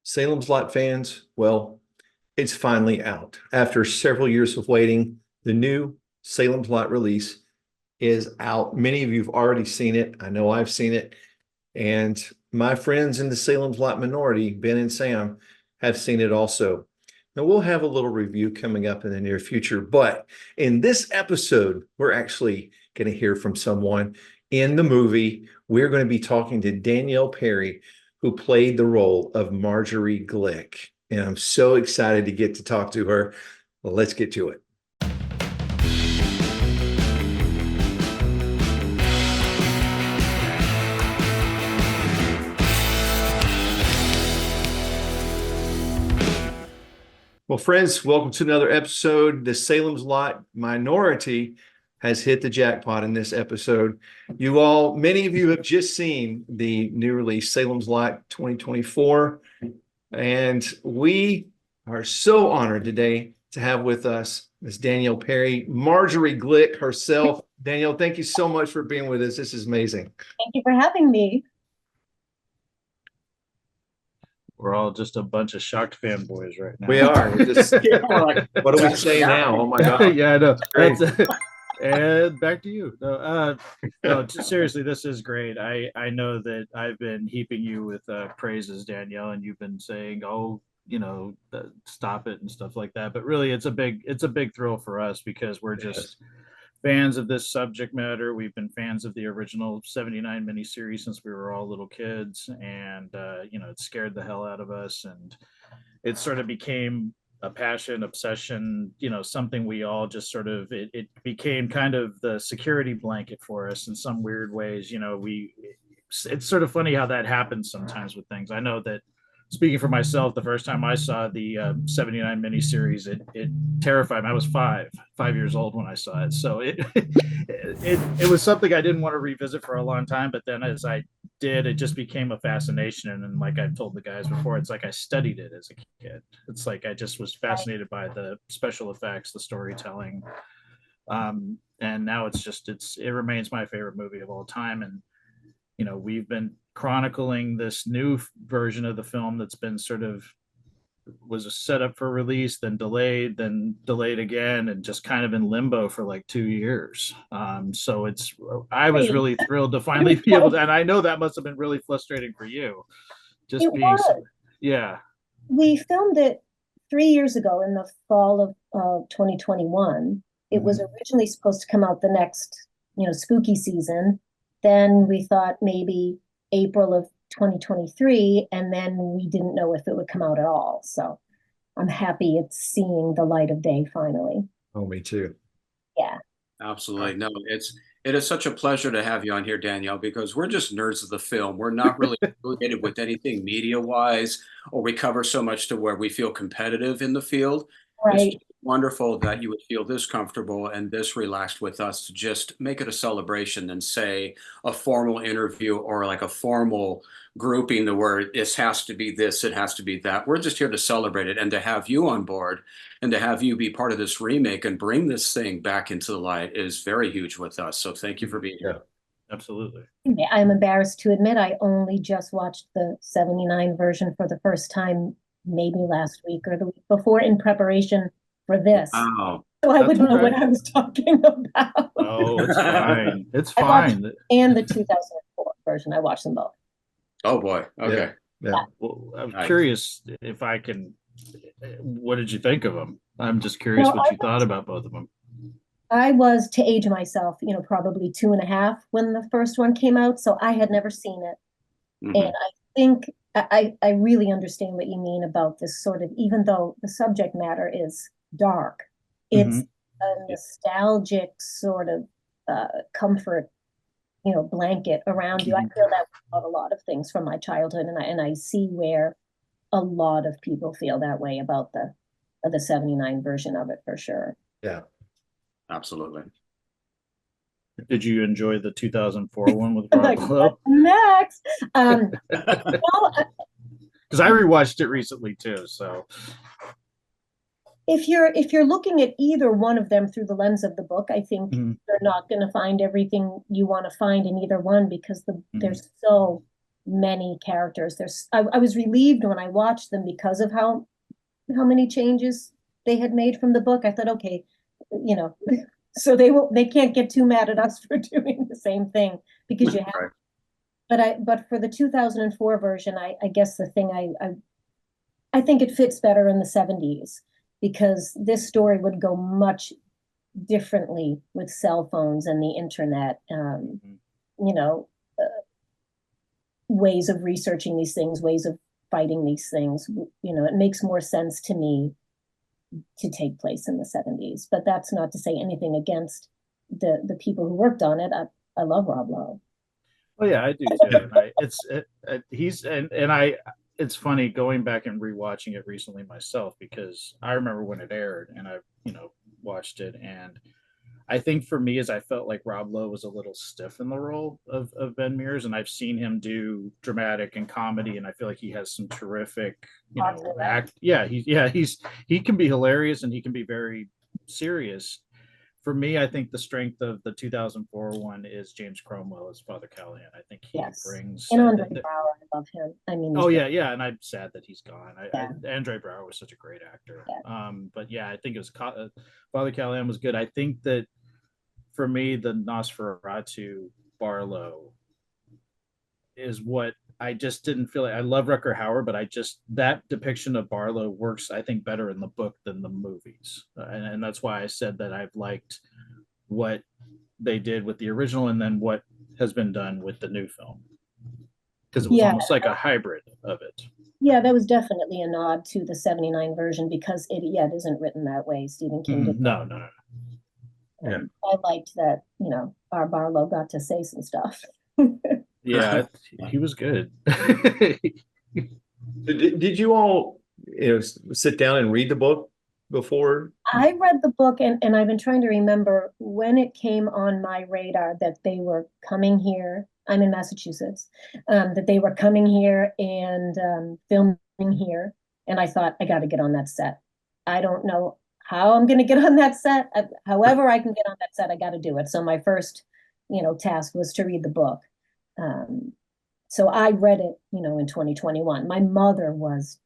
Salem's Lot fans, well, it's finally out. After several years of waiting, the new Salem's Lot release is out. Many of you have already seen it. I know I've seen it. And my friends in the Salem's Lot minority, Ben and Sam, have seen it also. Now, we'll have a little review coming up in the near future, but in this episode, we're actually going to hear from someone in the movie. We're going to be talking to Danielle Perry, who played the role of Marjorie Glick. And I'm so excited to get to talk to her. Well, let's get to it. Well, friends, welcome to another episode. The Salem's Lot minority has hit the jackpot in this episode. Many of you have just seen the new release, Salem's Lot 2024. And we are so honored today to have with us Ms. Danielle Perry, Marjorie Glick herself. Danielle, thank you so much for being with us. This is amazing. Thank you for having me. We're all just a bunch of shocked fanboys right now. We are. We're just, we're like, what do we say now? Oh my God. Yeah, I know. And back to you. No, seriously, this is great. I know that I've been heaping you with praises, Danielle, and you've been saying, stop it and stuff like that. But really, it's a big thrill for us because we're just fans of this subject matter. We've been fans of the original 79 miniseries since we were all little kids, and it scared the hell out of us, and it sort of became a passion, obsession, something we all just sort of, it became kind of the security blanket for us in some weird ways. It's sort of funny how that happens sometimes with things. I know that, speaking for myself, the first time I saw the 79 miniseries, it terrified me. I was five years old when I saw it. So it was something I didn't want to revisit for a long time. But then as I did, it just became a fascination. And like I've told the guys before, it's like I studied it as a kid. It's like I just was fascinated by the special effects, the storytelling. And now it remains my favorite movie of all time. And we've been chronicling this new version of the film that's been was a setup for release, then delayed again, and just kind of in limbo for like 2 years. So I was really thrilled to finally be able to, and I know that must have been really frustrating for you. Yeah. We filmed it 3 years ago in the fall of 2021. It was originally supposed to come out the next, spooky season. Then we thought maybe April of 2023, and then we didn't know if it would come out at all. So I'm happy it's seeing the light of day finally. Oh, me too. Yeah. Absolutely. No, it is such a pleasure to have you on here, Danielle, because we're just nerds of the film. We're not really affiliated with anything media-wise, or we cover so much to where we feel competitive in the field. Right. It's wonderful that you would feel this comfortable and this relaxed with us to just make it a celebration than say a formal interview or like a formal grouping to where this has to be this, it has to be that. We're just here to celebrate it, and to have you on board and to have you be part of this remake and bring this thing back into the light is very huge with us. So thank you for being here. Absolutely. I'm embarrassed to admit I only just watched the 79 version for the first time, maybe last week or the week before, in preparation for this. Wow. So I would know what I was talking about. Oh, it's fine. It's fine. And the 2004 version, I watched them both. Oh boy. Okay. Yeah. Well, I'm curious if I can. What did you think of them? I'm just curious what you thought about both of them. I was, to age myself, probably 2.5 when the first one came out, so I had never seen it. And I think I really understand what you mean about this sort of, even though the subject matter is dark, it's a nostalgic sort of comfort, blanket around you. I feel that about a lot of things from my childhood, and I see where a lot of people feel that way about the 79 version of it, for sure. Yeah. Absolutely. Did you enjoy the 2004 one with Rob Like, Lowe? next, Because I rewatched it recently too. So if you're looking at either one of them through the lens of the book, I think you're not going to find everything you want to find in either one, because they're so many characters. I was relieved when I watched them because of how many changes they had made from the book. I thought, okay, you know, so they can't get too mad at us for doing the same thing because you have. Right. But for the 2004 version, I guess the thing I think it fits better in the 70s because this story would go much differently with cell phones and the internet. You know, ways of researching these things, ways of fighting these things. You know, it makes more sense to me to take place in the 70s. But that's not to say anything against the people who worked on it. I love Rob Lowe. Oh yeah, I do too. It's funny going back and rewatching it recently myself because I remember when it aired and I, watched it, and I think for me is I felt like Rob Lowe was a little stiff in the role of Ben Mears, and I've seen him do dramatic and comedy, and I feel like he has some terrific, act. Yeah, he can be hilarious and he can be very serious. For me, I think the strength of the 2004 one is James Cromwell as Father Callahan. I think he brings. And Andre Brower, I love him. I mean, oh yeah, and I'm sad that he's gone. Yeah. Andre Brower was such a great actor. Yeah. But yeah, I think it was Father Callahan was good. I think that for me, the Nosferatu Barlow is what I just didn't feel like. I love Rucker Hauer, but that depiction of Barlow works, I think, better in the book than the movies, and that's why I said that I've liked what they did with the original and then what has been done with the new film, because it was almost like a hybrid of it. Yeah, that was definitely a nod to the 79 version because it isn't written that way. Stephen King did no. Yeah. I liked that, our Barlow got to say some stuff. Yeah, he was good. Did you all, sit down and read the book before? I read the book and I've been trying to remember when it came on my radar that they were coming here. I'm in Massachusetts, that they were coming here and filming here. And I thought, I got to get on that set. I don't know how I'm going to get on that set. However I can get on that set, I got to do it. So my first, task was to read the book. So I read it, in 2021. My mother was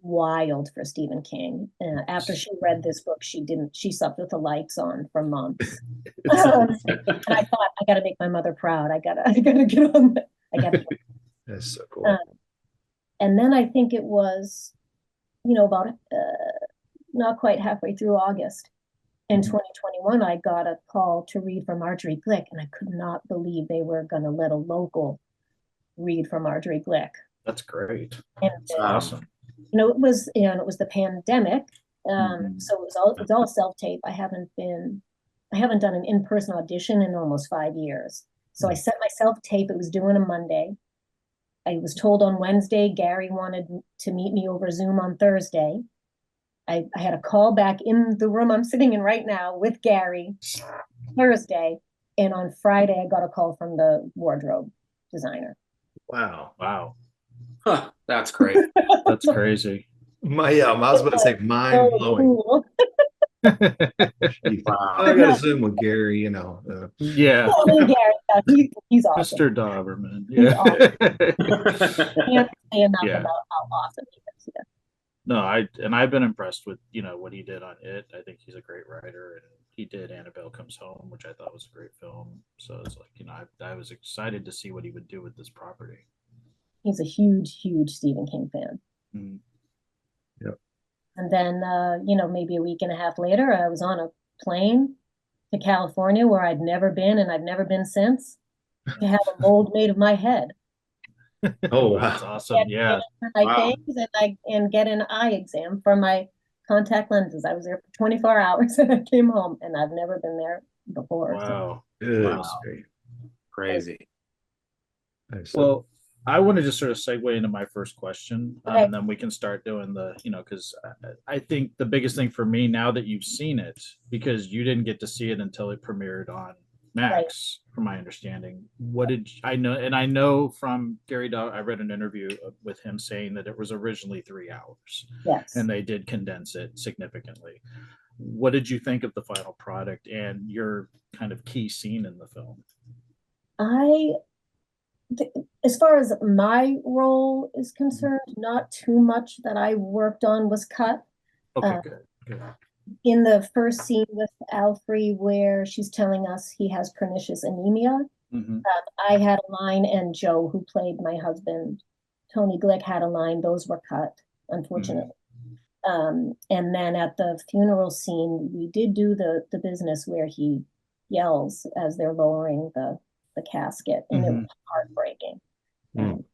wild for Stephen King. After she read this book, she slept with the lights on for months. And I thought, I got to make my mother proud. I gotta get on that. That's so cool. And then I think it was, about not quite halfway through August in 2021, I got a call to read for Marjorie Glick, and I could not believe they were going to let a local read for Marjorie Glick. That's great. And that's awesome. It was the pandemic, so it's all self-tape. I haven't done an in-person audition in almost 5 years. So I sent myself tape. It was due on a Monday. I was told on Wednesday Gary wanted to meet me over Zoom on Thursday. I had a call back in the room I'm sitting in right now with Gary Thursday, and on Friday I got a call from the wardrobe designer. Wow. Huh, that's great. That's crazy. I was about to say mind blowing. Cool. Wow. I got to Zoom with Gary, Yeah. He's awesome. Mr. Doberman. He's Yeah. awesome. Can't say enough about how awesome he is. Yeah. No, I've been impressed with what he did on it. I think he's a great writer, and he did Annabelle Comes Home, which I thought was a great film. So it's like I was excited to see what he would do with this property. He's a huge Stephen King fan. Mm-hmm. Yep. And then maybe a week and a half later, I was on a plane to California where I'd never been and I've never been since to have a mold made of my head. Oh, wow. That's awesome. Yeah. And get an eye exam for my contact lenses. I was there for 24 hours and I came home, and I've never been there before. Wow. Good. Crazy. Well, I want to just sort of segue into my first question, and then we can start doing the, because I think the biggest thing for me now that you've seen it, because you didn't get to see it until it premiered on Max, from my understanding. What did I know? And I know from Gary Dow, I read an interview with him saying that it was originally 3 hours. Yes. And they did condense it significantly. What did you think of the final product and your kind of key scene in the film? As far as my role is concerned, not too much that I worked on was cut. Okay, Uh, good. in the first scene with Alfre, where she's telling us he has pernicious anemia, Mhm. I had a line, and Joe, who played my husband, Tony Glick, had a line. Those were cut, unfortunately. And then at the funeral scene, we did do the business where he yells as they're lowering the casket, and it was heartbreaking. Mm.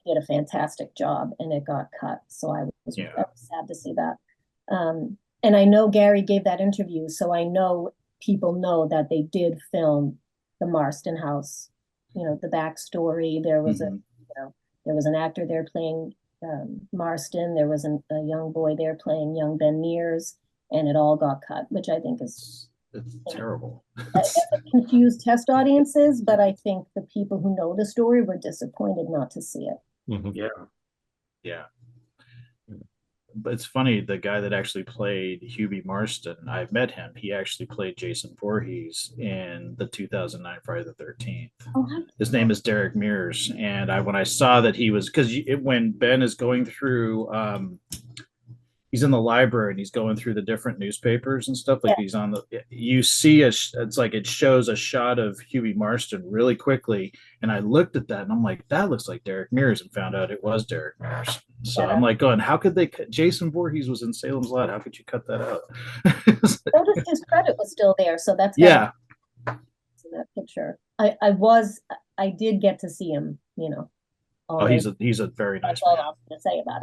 He did a fantastic job, and it got cut. So I was sad to see that. And I know Gary gave that interview, so I know people know that they did film the Marston house. You know, the backstory. There was there was an actor there playing Marston. There was a young boy there playing young Ben Mears, and it all got cut, which I think is It's terrible. it confused test audiences, but I think the people who know the story were disappointed not to see it. Mhm. Yeah. But it's funny, the guy that actually played Hubie Marston, I've met him. He actually played Jason Voorhees in the 2009 Friday the 13th. Oh, His name is Derek Mears. And when I saw that he was, because when Ben is going through, he's in the library and he's going through the different newspapers and stuff, like he's on you see it's like it shows a shot of Hubie Marston really quickly, and I looked at that and I'm like, that looks like Derek Mears, and found out it was Derek Mears. So I'm like going, how could they cut? Jason Voorhees was in Salem's Lot, how could you cut that out? noticed his credit was still there, so that's Yeah. In that picture. I did get to see him, Oh, he's a very nice that's all man. I'm gonna say about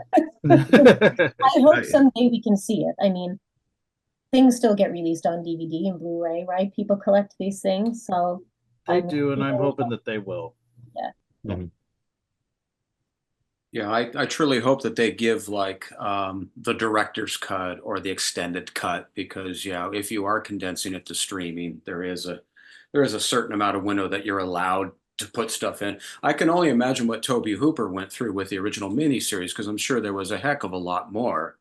it. I hope Right. someday we can see it. I mean, things still get released on DVD and Blu-ray, right? People collect these things, so They do, and I'm hoping that they will. Mhm. Yeah, I truly hope that they give like the director's cut or the extended cut, because if you are condensing it to streaming, there is a certain amount of window that you're allowed to put stuff in. I can only imagine what Toby Hooper went through with the original miniseries, because I'm sure there was a heck of a lot more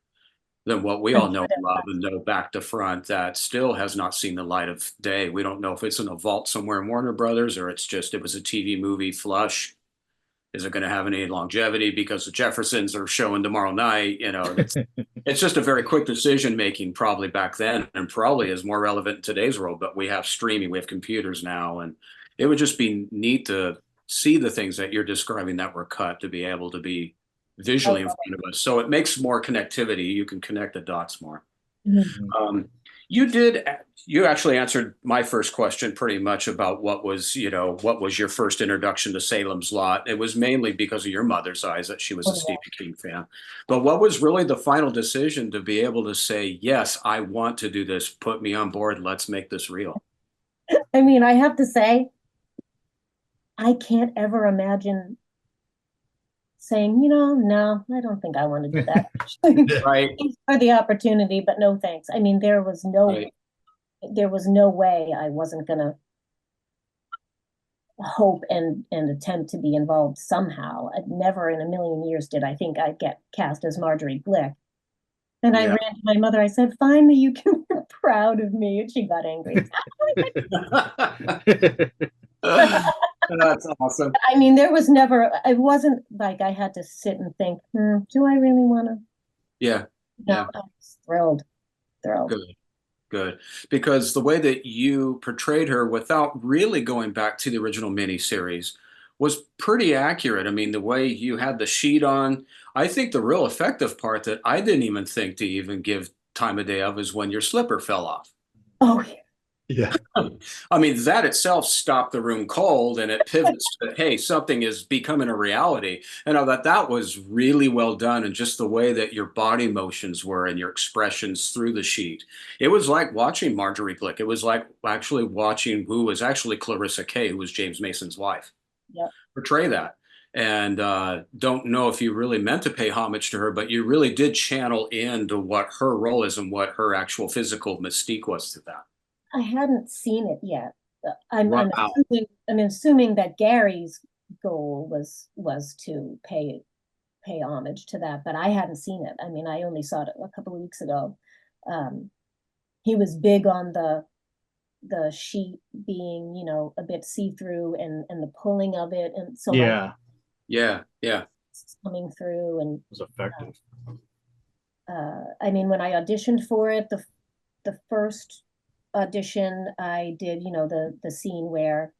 than what we all know and love and know back to front that still has not seen the light of day. We don't know if it's in a vault somewhere in Warner Brothers, or it was a TV movie flush. Is it going to have any longevity because the Jeffersons are showing tomorrow night? It's just a very quick decision making probably back then, and probably is more relevant in today's world. But we have streaming, we have computers now, and it would just be neat to see the things that you're describing that were cut, to be able to be visually in front of us. So it makes more connectivity. You can connect the dots more. Um, you actually answered my first question pretty much about what was your first introduction to Salem's Lot. It was mainly because of your mother's eyes, that she was a Stephen King fan. But what was really the final decision to be able to say, yes, I want to do this, put me on board, let's make this real? I mean, I have to say, I can't ever imagine saying, no, I don't think I want to do that. Right. Thanks for the opportunity, but no thanks. I mean, there was no way I wasn't gonna hope and attempt to be involved somehow. Never in a million years did I think I'd get cast as Marjorie Glick. And I ran to my mother. I said, finally, you can be proud of me. And she got angry. That's awesome. I mean, there was never, it wasn't like I had to sit and think, do I really want to? Yeah. No, I was thrilled. Good. Because the way that you portrayed her without really going back to the original miniseries was pretty accurate. I mean, the way you had the sheet on, I think the real effective part that I didn't even think to even give time of day of is when your slipper fell off. Oh, Yeah. I mean, that itself stopped the room cold, and it pivots to, hey, something is becoming a reality. And I thought that was really well done. And just the way that your body motions were and your expressions through the sheet. It was like watching Marjorie Glick. It was like actually watching who was actually Clarissa Kay, who was James Mason's wife, portray that. And don't know if you really meant to pay homage to her, but you really did channel into what her role is and what her actual physical mystique was to that. I hadn't seen it yet. I'm Wow. assuming that Gary's goal was to pay homage to that, but I hadn't seen it. I mean, I only saw it a couple of weeks ago. He was big on the the sheet being, you know, a bit see-through and the pulling of it, and so Yeah, Yeah, yeah. it's coming through. And it was effective. I mean, when I auditioned for it, the first audition I did, you know, the scene where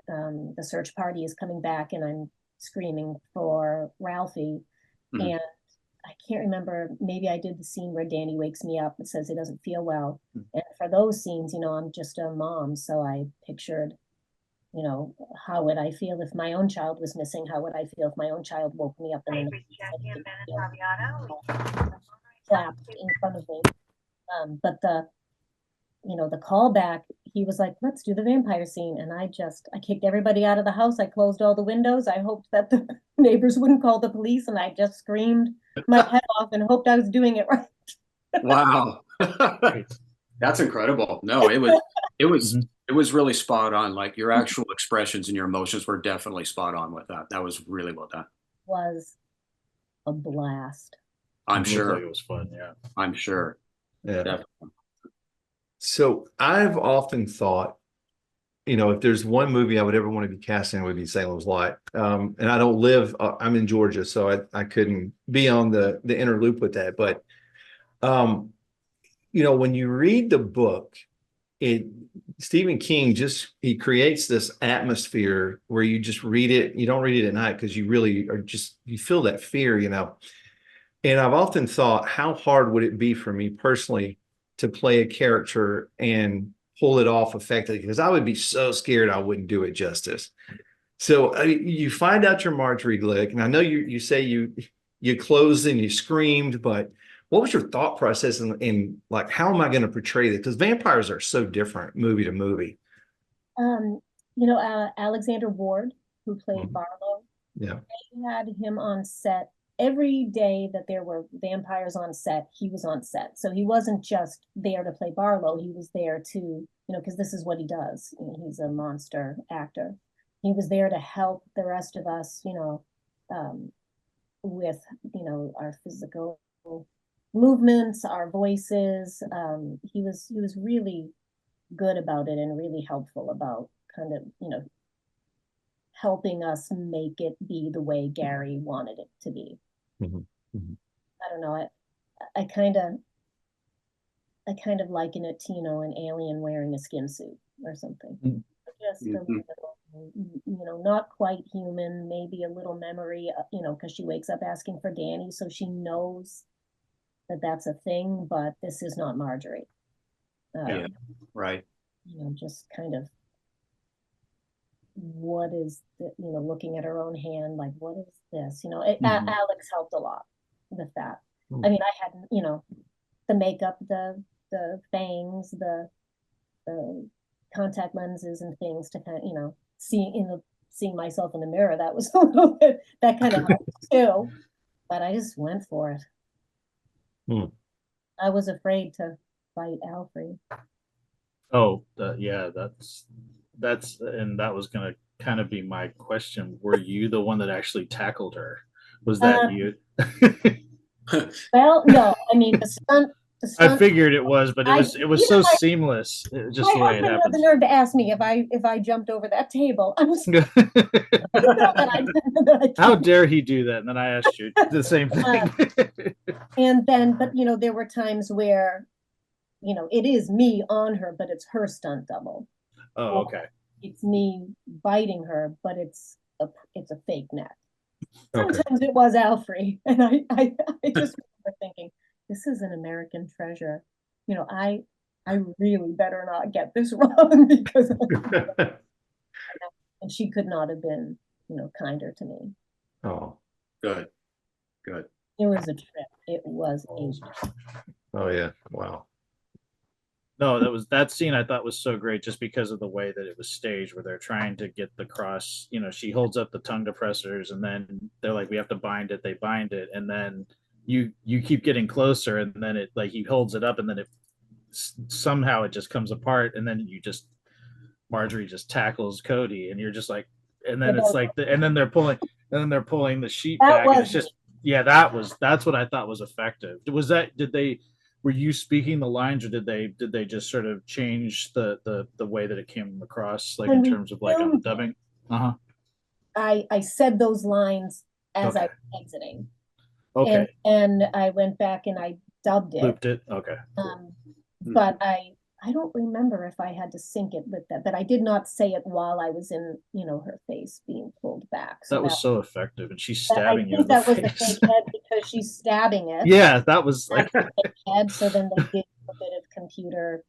the search party is coming back and I'm screaming for Ralphie. Mhm. And I can't remember, maybe I did the scene where Danny wakes me up and says he doesn't feel well. And for those scenes, you know, I'm just a mom, so I pictured, you know, how would I feel if my own child was missing? How would I feel if my own child woke me up in the night and didn't feel clapped in front of me? But you know, the callback, he was like, let's do the vampire scene. And I kicked everybody out of the house. I closed all the windows. I hoped that the neighbors wouldn't call the police. And I just screamed my head off and hoped I was doing it right. Wow. That's incredible. No, it was really spot on. Like your actual expressions and your emotions were definitely spot on with that. That was really well done. Was a blast. I'm It looked like it sure. was fun. Yeah. I'm sure. Yeah. Definitely. So I've often thought, you know, if there's one movie I would ever want to be cast in, it would be Salem's Lot. And I don't live, I'm in Georgia, so I couldn't be on the inner loop with that. But, you know, when you read the book, Stephen King he creates this atmosphere where you just read it. You don't read it at night because you really are you feel that fear, you know. And I've often thought, how hard would it be for me personally to play a character and pull it off effectively? Because I would be so scared I wouldn't do it justice. So you find out you're Marjorie Glick, and I know you say you closed and you screamed, but what was your thought process in like, how am I going to portray this? Because vampires are so different movie to movie. You know, Alexander Ward, who played Mhm. Barlow, Yeah. they had him on set every day that there were vampires on set. He was on set, so he wasn't just there to play Barlow. He was there to, you know, because this is what he does. You know, he's a monster actor. He was there to help the rest of us, you know, with, you know, our physical movements, our voices. He was really good about it and really helpful about kind of, you know, helping us make it be the way Gary wanted it to be. Mhm. Mhm. I don't know. I kind of liken it to, you know, an alien wearing a skin suit or something. Mhm. Just a Mhm. little, you know, not quite human, maybe a little memory, you know, because she wakes up asking for Danny, so she knows that that's a thing, but this is not Marjorie. Yeah. Right. You know, just kind of what is the, you know, looking at her own hand, like, what is this? You know, Mhm. Alex helped a lot with that. Mhm. I mean, I hadn't, you know, the makeup, the fangs, the contact lenses and things to kind of, you know, seeing myself in the mirror. That was a little bit, that kind of helped too. But I just went for it. Hmm. I was afraid to fight Alfred. Oh, yeah, and that was gonna kind of be my question. Were you the one that actually tackled her? Was that Uh, you? well, no, I mean the I stunt. figured it was, but it was Even so seamless, just my the way it husband had the happened. nerve to ask me if I jumped over that table. I was you know that I, that I How can't. dare he do that? And then I asked you the same thing. And then, but you know, there were times where, you know, it is me on her, but it's her stunt double. Oh, Or okay. it's me biting her, but it's a fake neck. Okay. Sometimes it was Alfred, and I just remember thinking, this is an American treasure. You know, I really better not get this wrong because and she could not have been, you know, kinder to me. Oh, Good. Good. It was a trip. It was a trip. oh yeah. Wow. No, that scene I thought was so great just because of the way that it was staged, where they're trying to get the cross. You know, she holds up the tongue depressors, and then they're like, "We have to bind it." They bind it, and then you keep getting closer, and then it like he holds it up, and then it somehow it just comes apart, and then Marjorie just tackles Cody, and you're just like, and then it's like, and then they're pulling the sheet That back, and was it's just, yeah, that's what I thought was effective. Was that, did they were you speaking the lines, or did they just sort of change the way that it came across, like When in we terms of like on the filmed it, dubbing? Uh-huh. I said those lines as I Okay. was exiting. Okay. And I went back and I dubbed it. Looped it. Okay. But I don't remember if I had to sync it with that, but I did not say it while I was in, her face being pulled back. So That was so effective, and she's I stabbing you in think the that was a face. fake head because she's stabbing it. Yeah, that was like Head, so then they did a bit of computer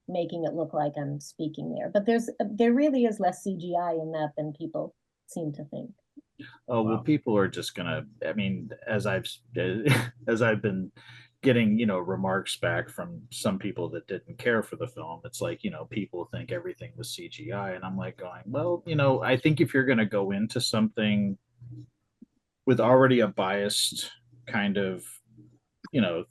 making it look like I'm speaking there. But there really is less CGI in that than people seem to think. oh well, Wow. people are just gonna. I mean, as I've been getting remarks back from some people that didn't care for the film, it's like people think everything was CGI, and I'm like going, well, I think if you're gonna go into something with already a biased kind of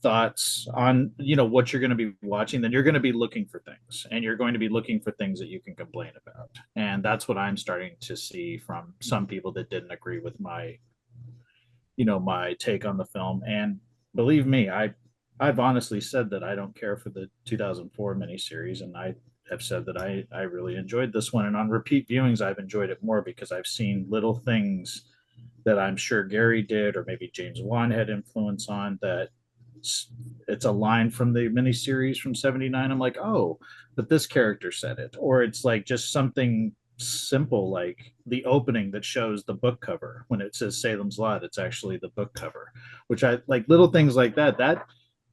thoughts on what you're going to be watching, then you're going to be looking for things, and you're going to be looking for things that you can complain about, and that's what I'm starting to see from some people that didn't agree with my take on the film. And believe me, I've honestly said that I don't care for the 2004 miniseries, and I have said that I really enjoyed this one, and on repeat viewings I've enjoyed it more because I've seen little things that I'm sure Gary did, or maybe James Wan had influence on, that it's a line from the miniseries from '79. I'm like, oh, but this character said it. Or it's like just something simple like the opening that shows the book cover when it says Salem's Lot. It's actually the book cover, which I like, little things like that.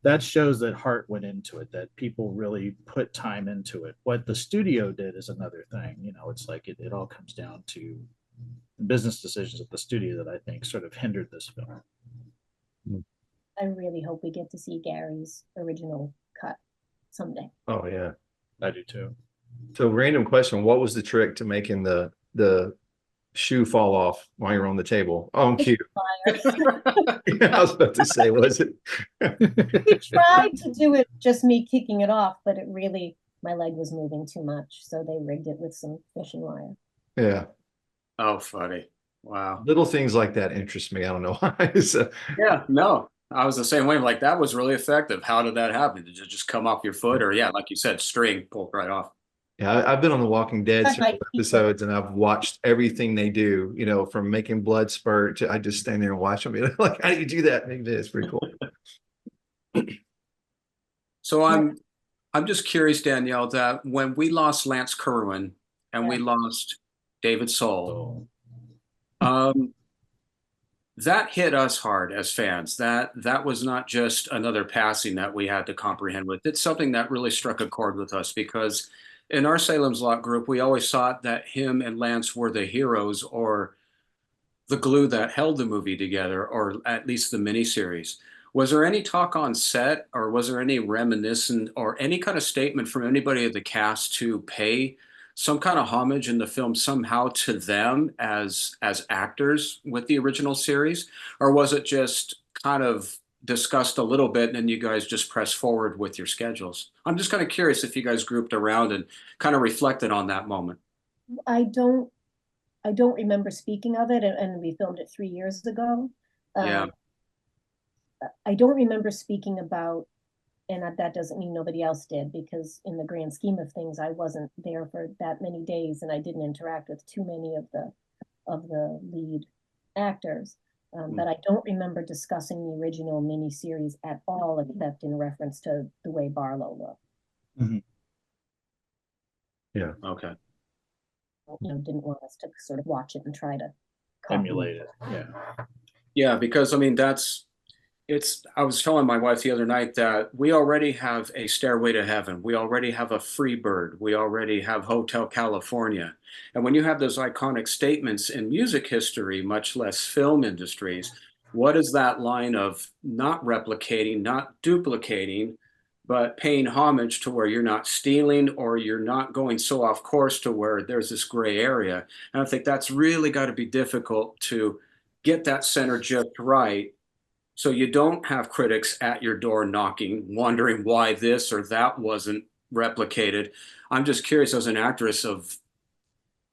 That shows that heart went into it, that people really put time into it. What the studio did is another thing. It's like it all comes down to business decisions at the studio that I think sort of hindered this film. I really hope we get to see Gary's original cut someday. Oh yeah. I do too. So random question, what was the trick to making the shoe fall off while you're on the table? On cue. Yeah, I was about to say, was it? We tried to do it just me kicking it off, but my leg was moving too much. So they rigged it with some fishing wire. Yeah. Oh, funny. Wow. Little things like that interest me. I don't know why. So, Yeah, no, I was the same way. Like, that was really effective. How did that happen? Did it just come off your foot, or yeah, like you said, string pulled right off? yeah, I've been on The Walking Dead That's several right. episodes, and I've watched everything they do, from making blood spurt to I just stand there and watch them. Like, how do you do that? Maybe it's pretty cool. So I'm just curious, Danielle, that when we lost Lance Kerwin and we lost David Soul, that hit us hard as fans. That was not just another passing that we had to comprehend with. It's something that really struck a chord with us, because in our Salem's Lot group, we always thought that him and Lance were the heroes, or the glue that held the movie together, or at least the miniseries. Was there any talk on set, or was there any reminiscent or any kind of statement from anybody of the cast to pay some kind of homage in the film somehow to them as actors with the original series? Or was it just kind of discussed a little bit and then you guys just press forward with your schedules? I'm just kind of curious if you guys grouped around and kind of reflected on that moment. I don't remember speaking of it, and we filmed it 3 years ago. Yeah. I don't remember speaking about, and that doesn't mean nobody else did, because in the grand scheme of things, I wasn't there for that many days, and I didn't interact with too many of the lead actors. But I don't remember discussing the original miniseries at all, except in reference to the way Barlow looked. Mm-hmm. Yeah. Okay. Didn't want us to sort of watch it and try to Emulate it. Yeah. Yeah, because I mean, I was telling my wife the other night that we already have a Stairway to Heaven. We already have a Free Bird. We already have Hotel California. And when you have those iconic statements in music history, much less film industries, what is that line of not replicating, not duplicating, but paying homage to where you're not stealing or you're not going so off course to where there's this gray area? And I think that's really got to be difficult to get that center just right, so you don't have critics at your door knocking, wondering why this or that wasn't replicated. I'm just curious, as an actress, of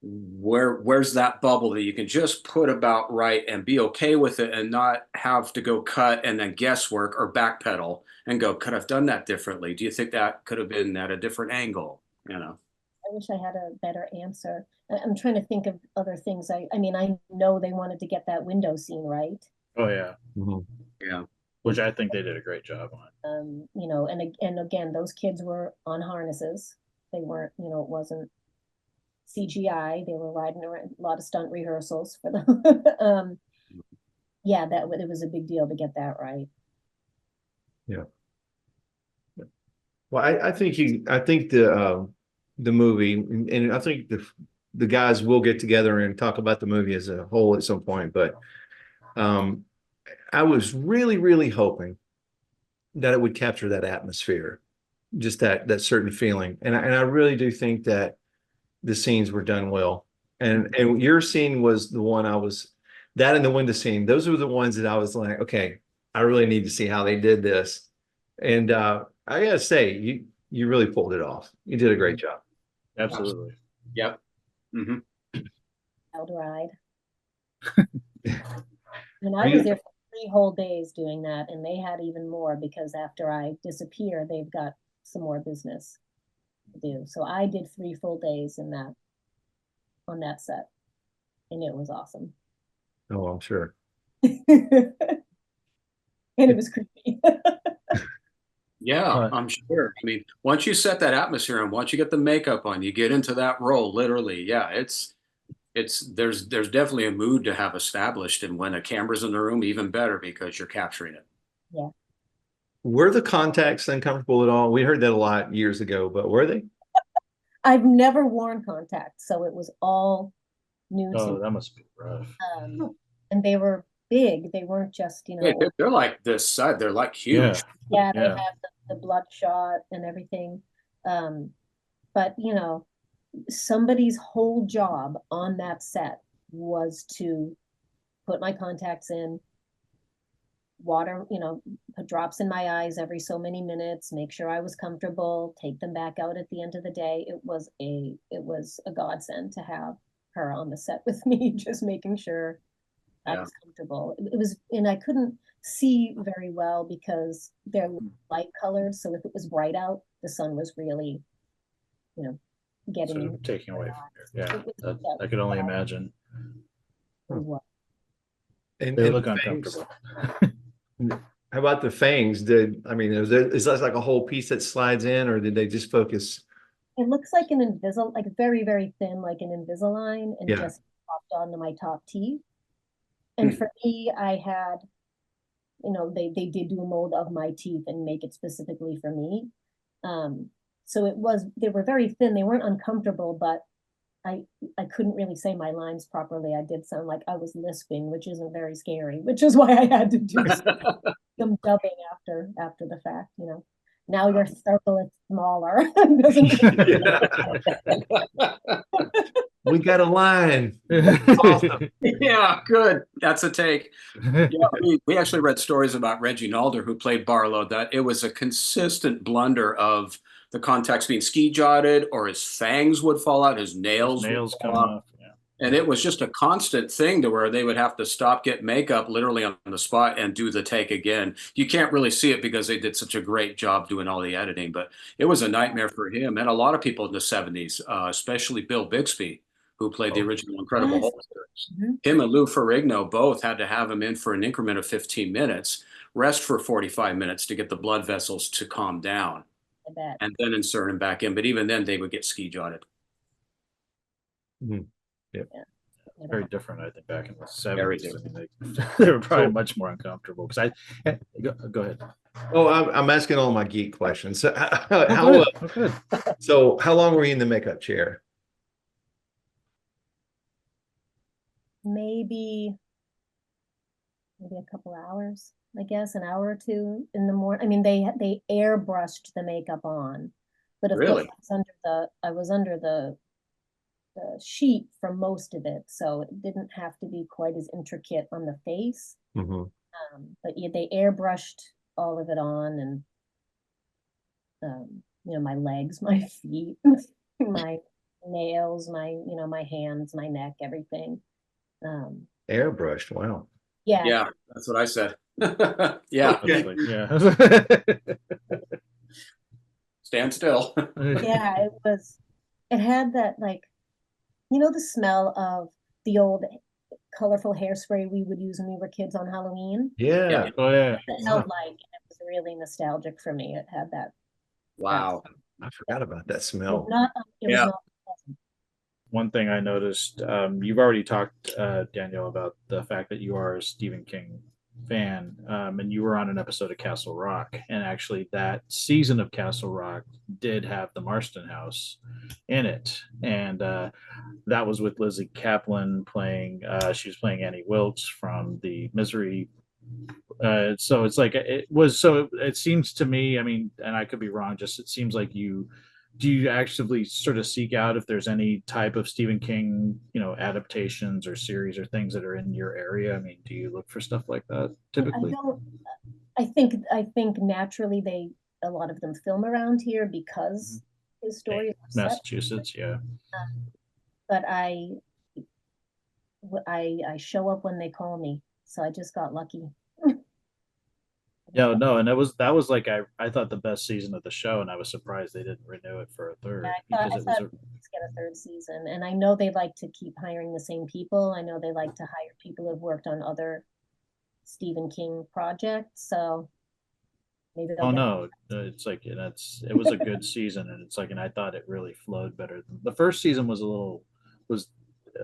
where's that bubble that you can just put about right and be okay with it and not have to go cut and then guesswork or backpedal and go, could I've done that differently? Do you think that could have been at a different angle? You know? I wish I had a better answer. I'm trying to think of other things. I mean, I know they wanted to get that window scene right. Oh yeah, Mhm. Yeah. which I think they did a great job on. You know, and again, those kids were on harnesses. They weren't, you know, it wasn't CGI. They were riding around, a lot of stunt rehearsals for them. Yeah, it was a big deal to get that right. Well, I think the movie, and I think the guys will get together and talk about the movie as a whole at some point. But I was really, really hoping that it would capture that atmosphere, just that certain feeling, and I really do think that the scenes were done well. And your scene was the one that and the window scene. Those were the ones that I was like, okay, I really need to see how they did this. And I gotta say, you really pulled it off. You did a great job. Absolutely. Yep. Mm-hmm. Wild ride. And Are I was you- there for 3 whole days doing that, and they had even more because after I disappear, they've got some more business to do. So I did 3 full days on that set, and it was awesome. Oh, I'm sure. And it was creepy. Yeah, I'm sure. I mean, once you set that atmosphere and once you get the makeup on, you get into that role, literally. Yeah, there's definitely a mood to have established, and when a camera's in the room, even better because you're capturing it. Yeah. Were the contacts uncomfortable at all? We heard that a lot years ago, but were they? I've never worn contacts, so it was all new to Oh, me. that must be rough. And they were big. They weren't just, you Yeah, know, they're like this side. They're like Yeah. huge. yeah, they Yeah. have the bloodshot and everything. But you know, somebody's whole job on that set was to put my contacts in, water, you know, put drops in my eyes every so many minutes, make sure I was comfortable, take them back out at the end of the day. It was a godsend to have her on the set with me, just making sure I Yeah. was comfortable. It was, and I couldn't see very well because they're light colored. So if it was bright out, the sun was really, you know, getting Sort in. of taking away from you. Yeah, It was- I could only imagine. And, They and look the fangs. uncomfortable. How about the fangs? Is that like a whole piece that slides in, or did they just focus? It looks like an Invisalign, like very, very thin, like an Invisalign, and Yeah. just popped onto my top teeth. And for me, I had, you know, they did do a mold of my teeth and make it specifically for me. So they were very thin. They weren't uncomfortable, but I couldn't really say my lines properly. I did sound like I was lisping, which isn't very scary, which is why I had to do some dubbing after the fact, you know. Now your circle is smaller. We got a line. Awesome. Yeah, good. That's a take. Yeah, we actually read stories about Reggie Nalder, who played Barlow, that it was a consistent blunder of the contacts being ski jotted, or his fangs would fall out, his nails Nails would come fall out. off. Yeah. And it was just a constant thing to where they would have to stop, get makeup literally on the spot and do the take again. You can't really see it because they did such a great job doing all the editing, but it was a nightmare for him and a lot of people in the 70s, especially Bill Bixby, who played the original Incredible Yes. Hulk series. Him and Lou Ferrigno both had to have him in for an increment of 15 minutes, rest for 45 minutes to get the blood vessels to calm down, I bet. and then insert him back in. But even then, they would get ski jotted. Mhm. Very different, I think, back in the Very 70s. I mean, they were probably much more uncomfortable. Because go ahead. Oh, I'm asking all my geek questions. So Good. so how long were you in the makeup chair? Maybe a couple hours, I guess, an hour or two in the morning. I mean, they airbrushed the makeup on, but of Really? course I was under the sheet for most of it, so it didn't have to be quite as intricate on the face. Mhm. But yeah, they airbrushed all of it on, and you know, my legs, my feet, my nails, my hands, my neck, everything. Airbrushed. Wow. Yeah, Yeah, that's what I said. Yeah, Okay. That's like, yeah. stand still. yeah, it had that, like, the smell of the old colorful hairspray we would use when we were kids on Halloween. Yeah. Oh yeah. It smelled like, and it was really nostalgic for me. It had that. Wow. I forgot about that It was smell. not, it was Yeah. not pleasant. One thing I noticed, you've already talked, Danielle, about the fact that you are a Stephen King fan, and you were on an episode of Castle Rock, and actually that season of Castle Rock did have the Marston House in it, and that was with Lizzie Kaplan playing. She was playing Annie Wilkes from the Misery. So it's like it was. So it seems to me. I mean, and I could be wrong. Just it seems like you do you actively sort of seek out if there's any type of Stephen King, adaptations or series or things that are in your area? I mean, do you look for stuff like that I typically? don't, I think naturally a lot of them film around here because his stories are set, Massachusetts, yeah. but I show up when they call me, so I just got lucky. Yeah, no, and that was like I thought the best season of the show, and I was surprised they didn't renew it for a third I because it thought was let's get a third season, and I know they like to keep hiring the same people. I know they like to hire people who've worked on other Stephen King projects, so maybe they'll oh get. no, it's like it was a good season, and it's like and I thought it really flowed better. The first season was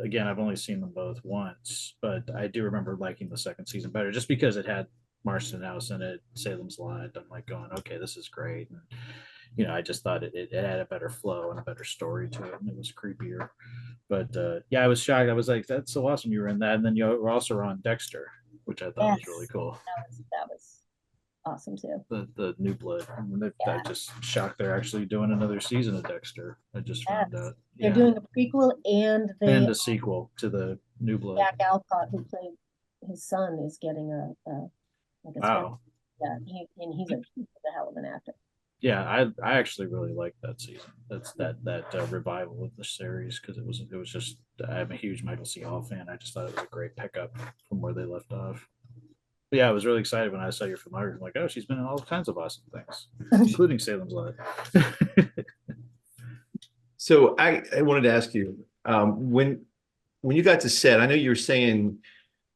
again I've only seen them both once, but I do remember liking the second season better just because it had Marston House in it, Salem's Lot. I'm like going, okay, this is great. And, I just thought it had a better flow and a better story to it, and it was creepier. But yeah, I was shocked. I was like, that's so awesome you were in that. And then you were also on Dexter, which I thought was really Yes, cool. that was awesome too. The new blood. I Yeah, just shocked they're actually doing another season of Dexter. I just found yes. out. They're Yeah. doing a prequel, and And the a sequel to the new blood. Jack Alcott, who played his son, is getting a like a special. Wow. Yeah, he's a hell of an actor. Yeah, I actually really liked that season. That's that revival of the series because it was just I'm a huge Michael C. Hall fan. I just thought it was a great pickup from where they left off. But yeah, I was really excited when I saw your filmography. I'm like, oh, she's been in all kinds of awesome things, including Salem's Lot. So I wanted to ask you, when you got to set, I know you were saying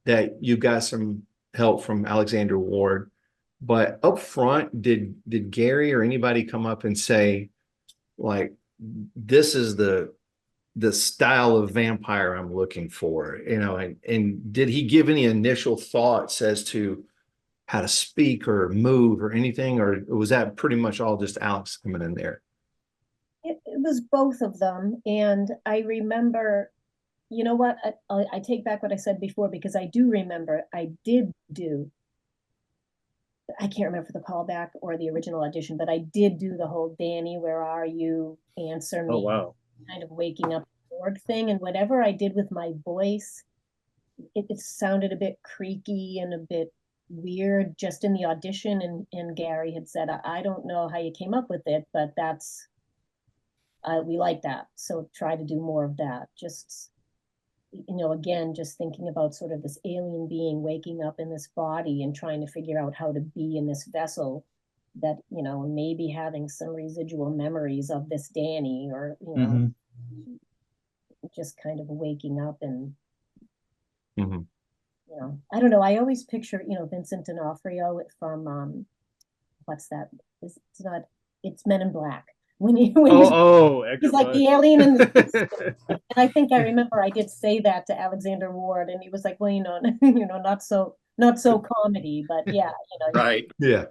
that you got some help from Alexander Ward, but up front, did Gary or anybody come up and say, like, this is the style of vampire I'm looking for, and did he give any initial thoughts as to how to speak or move or anything, or was that pretty much all just Alex coming in there? It was both of them, and I remember. You know what? I take back what I said before because I do remember I did do. I can't remember the callback or the original audition, but I did do the whole Danny, where are you? Answer Oh me, wow. kind of waking up board thing. And whatever I did with my voice, it sounded a bit creaky and a bit weird just in the audition. And Gary had said, I don't know how you came up with it, but that's we like that. So try to do more of that. Just again, just thinking about sort of this alien being waking up in this body and trying to figure out how to be in this vessel that, maybe having some residual memories of this Danny, or, Mm-hmm. just kind of waking up and, Mhm. I don't know. I always picture, Vincent D'Onofrio from, what's that? It's not, it's Men in Black. When he's like the alien in the and I think I remember I did say that to Alexander Ward, and he was like, "Well, not so comedy, but yeah, Right. Yeah.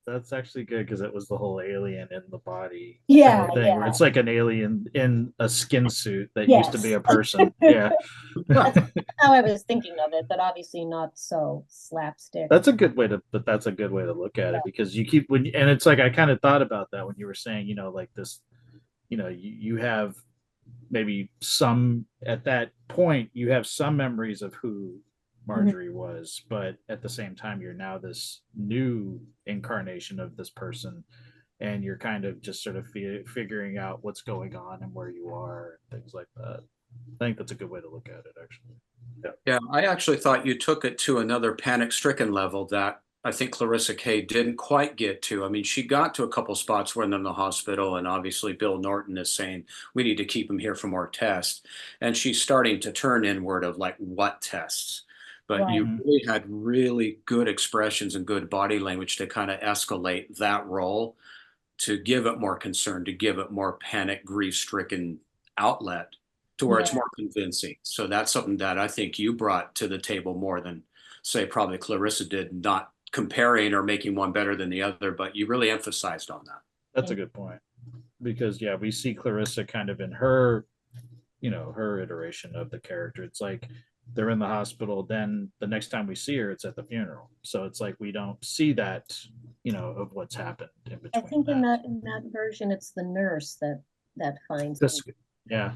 That's actually good because it was the whole alien in the body yeah, thing where yeah, it's like an alien in a skin suit that used to be yes." a person. Yeah. That's how I was thinking of it, but obviously not so slapstick. That's a good way to look at Yeah. it because you keep and it's like I kind of thought about that when you were saying, like this, you have maybe some at that point you have some memories of who Marjorie was, but at the same time you're now this new incarnation of this person and you're kind of just sort of figuring out what's going on and where you are and things like that. I think that's a good way to look at it, actually. Yeah, I actually thought you took it to another panic-stricken level that I think Clarissa Kay didn't quite get to. I mean, she got to a couple spots when they're in the hospital, and obviously Bill Norton is saying, we need to keep him here for more tests. And she's starting to turn inward of like, what tests? But you Right. really had really good expressions and good body language to kind of escalate that role, to give it more concern, to give it more panic, grief-stricken outlet to where it's Yeah. more convincing. So that's something that I think you brought to the table more than, say, probably Clarissa did, not comparing or making one better than the other, but you really emphasized on that. That's a good point, because yeah, we see Clarissa kind of in her, her iteration of the character. It's like they're in the hospital, then the next time we see her, it's at the funeral. So it's like we don't see that, of what's happened in between. I think in that version, it's the nurse that finds This, him. yeah,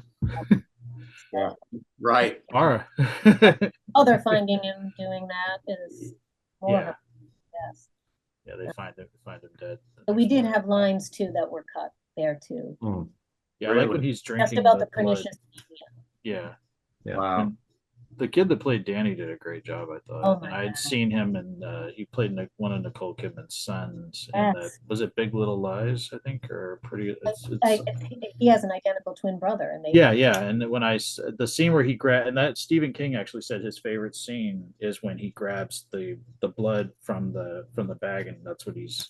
Yeah, right. Mara. Oh, they're finding him doing that is more Yeah. her. Yes. Yeah, they find him dead. But we did have lines too that were cut there too. Yeah, I like when he's drinking Just about the blood. pernicious. Yeah. Yeah. Wow. And the kid that played Danny did a great job, I thought. Oh my And I had God. seen him, and he played one of Nicole Kidman's sons. In Yes. was it Big Little Lies? I think, or pretty. He has an identical twin brother, and they. Yeah. And when the scene where he and that Stephen King actually said his favorite scene is when he grabs the blood from the bag, and that's what he's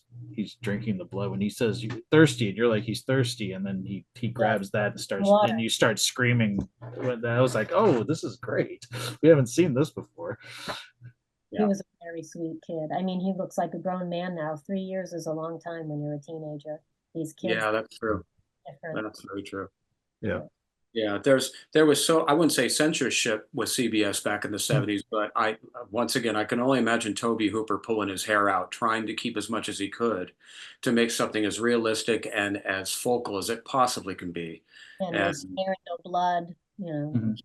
drinking the blood. When he says you're thirsty, and you're like, he's thirsty, and then he grabs that and starts, Water. and you start screaming. I was like, oh, this is great. We haven't seen this before. He was a very sweet kid. I mean, he looks like a grown man now. 3 years is a long time when you're a teenager. These kids. Yeah, that's true. Different. That's very true. Yeah. Yeah, there was, so I wouldn't say censorship with CBS back in the 70s, but once again, I can only imagine Toby Hooper pulling his hair out, trying to keep as much as he could to make something as realistic and as focal as it possibly can be. And no smear, no blood,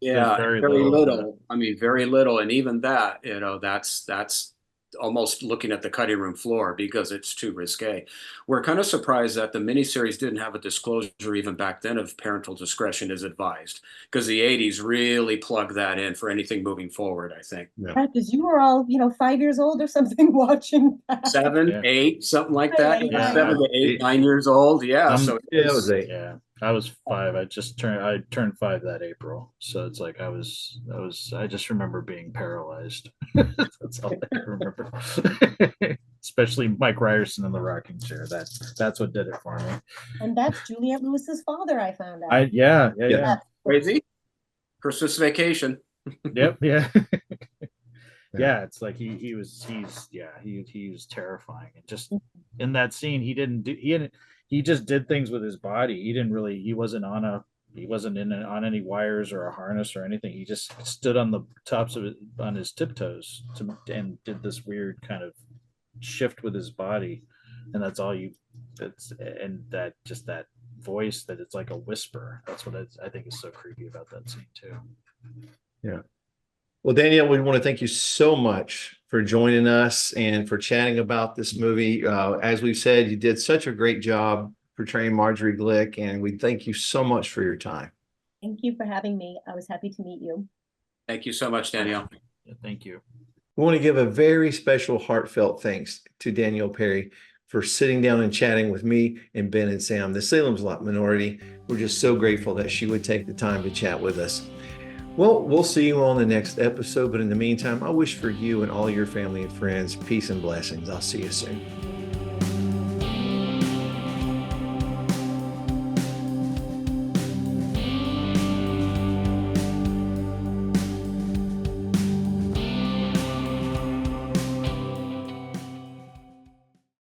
Yeah, There's very little. little. I mean, very little. And even that, that's almost looking at the cutting room floor because it's too risque. We're kind of surprised that the miniseries didn't have a disclosure even back then of parental discretion is advised, because the 80s really plugged that in for anything moving forward, I think. Right, because you were all, 5 years old or something watching that. 7, Yeah. 8, something like that. Yeah. 7 to 8, 9 years old. Yeah. So it was 8. Yeah, I was 5. I turned 5 that April. So it's like I just remember being paralyzed. That's all I remember. Especially Mike Ryerson in the rocking chair. That's what did it for me. And that's Juliette Lewis's father, I found out. Yeah. crazy. Christmas Vacation. Yep. Yeah. Yeah, it's like he was terrifying. And just in that scene, he just did things with his body. He wasn't on any wires or a harness or anything. He just stood on the tops of it on his tiptoes and did this weird kind of shift with his body. And that's all that voice that it's like a whisper. That's what I think is so creepy about that scene too. Yeah. Well, Danielle, we want to thank you so much for joining us and for chatting about this movie. As we've said, you did such a great job portraying Marjorie Glick, and we thank you so much for your time. Thank you for having me. I was happy to meet you. Thank you so much, Danielle. Yeah, thank you. We want to give a very special heartfelt thanks to Danielle Perry for sitting down and chatting with me and Ben and Sam, the Salem's Lot minority. We're just so grateful that she would take the time to chat with us. Well, we'll see you on the next episode, but in the meantime, I wish for you and all your family and friends peace and blessings. I'll see you soon.